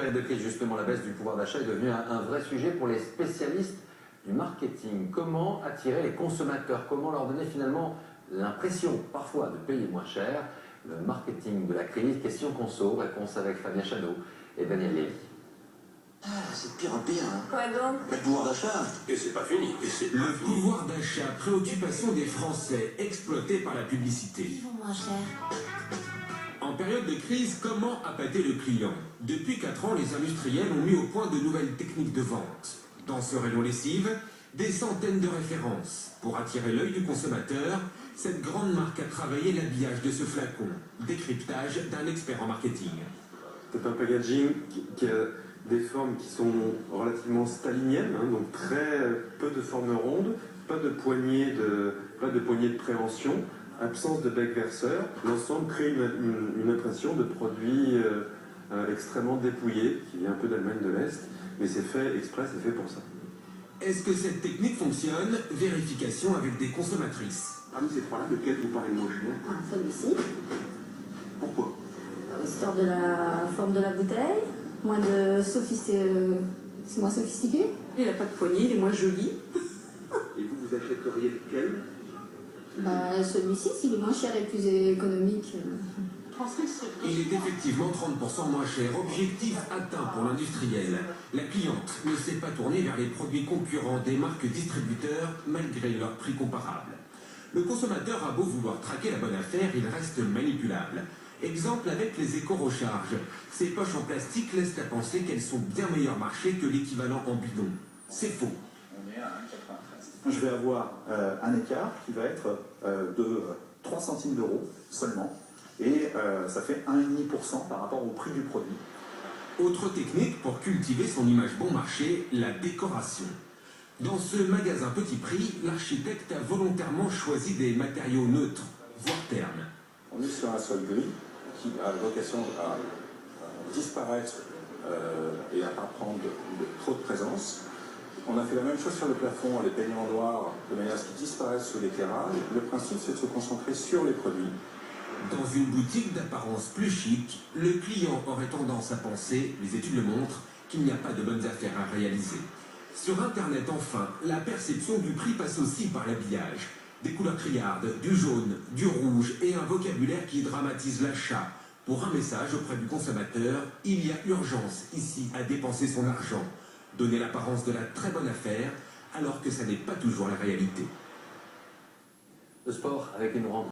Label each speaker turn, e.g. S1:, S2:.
S1: Période de crise, justement, la baisse du pouvoir d'achat est devenue un vrai sujet pour les spécialistes du marketing. Comment attirer les consommateurs? Comment leur donner finalement l'impression, parfois, de payer moins cher? Le marketing de la crise, question conso, réponse avec Fabien Chano et Daniel Lévy.
S2: Ah, c'est de pire en pire. Hein.
S3: Quoi donc?
S2: Le pouvoir d'achat.
S4: Et c'est pas fini.
S5: Le pouvoir d'achat, préoccupation des Français, exploitée par la publicité.
S3: Ils vont moins cher.
S5: En période de crise, comment appâter le client? Depuis 4 ans, les industriels ont mis au point de nouvelles techniques de vente. Dans ce rayon lessive, des centaines de références. Pour attirer l'œil du consommateur, cette grande marque a travaillé l'habillage de ce flacon. Décryptage d'un expert en marketing.
S6: C'est un packaging qui a des formes qui sont relativement staliniennes, hein, donc très peu de formes rondes, pas de poignée de préhension, absence de bec verseur. L'ensemble crée une impression de produit extrêmement dépouillé, qui vient un peu d'Allemagne de l'Est, mais c'est fait exprès, c'est fait pour ça.
S5: Est-ce que cette technique fonctionne? Vérification avec des consommatrices.
S4: Parmi ces trois-là, lequel vous paraît le moins cher?
S3: Celui-ci,
S4: Pourquoi?
S3: histoire de la forme de la bouteille, c'est moins sophistiqué.
S7: Il n'a pas de poignée, il est moins joli.
S4: Et vous achèteriez lequel?
S3: Celui-ci, s'il est moins cher et plus économique.
S5: Il est effectivement 30% moins cher. Objectif atteint pour l'industriel. La cliente ne s'est pas tournée vers les produits concurrents des marques distributeurs malgré leur prix comparable. Le consommateur a beau vouloir traquer la bonne affaire, il reste manipulable. Exemple avec les éco-recharges. Ces poches en plastique laissent à penser qu'elles sont bien meilleur marché que l'équivalent en bidon. C'est faux.
S8: Je vais avoir un écart qui va être de 3 centimes d'euros seulement. Et ça fait 1,5% par rapport au prix du produit.
S5: Autre technique pour cultiver son image bon marché, la décoration. Dans ce magasin petit prix, l'architecte a volontairement choisi des matériaux neutres, voire ternes.
S9: On est sur un sol gris qui a vocation à disparaître et à ne pas prendre trop de présence. On a fait la même chose sur le plafond en les peignant en noir de manière à ce qu'ils disparaissent sous l'éclairage. Le principe, c'est de se concentrer sur les produits.
S5: Dans une boutique d'apparence plus chic, le client aurait tendance à penser, les études le montrent, qu'il n'y a pas de bonnes affaires à réaliser. Sur Internet, enfin, la perception du prix passe aussi par l'habillage. Des couleurs criardes, du jaune, du rouge et un vocabulaire qui dramatise l'achat. Pour un message auprès du consommateur, il y a urgence ici à dépenser son argent. Donner l'apparence de la très bonne affaire, alors que ça n'est pas toujours la réalité.
S1: Le sport avec une rencontre.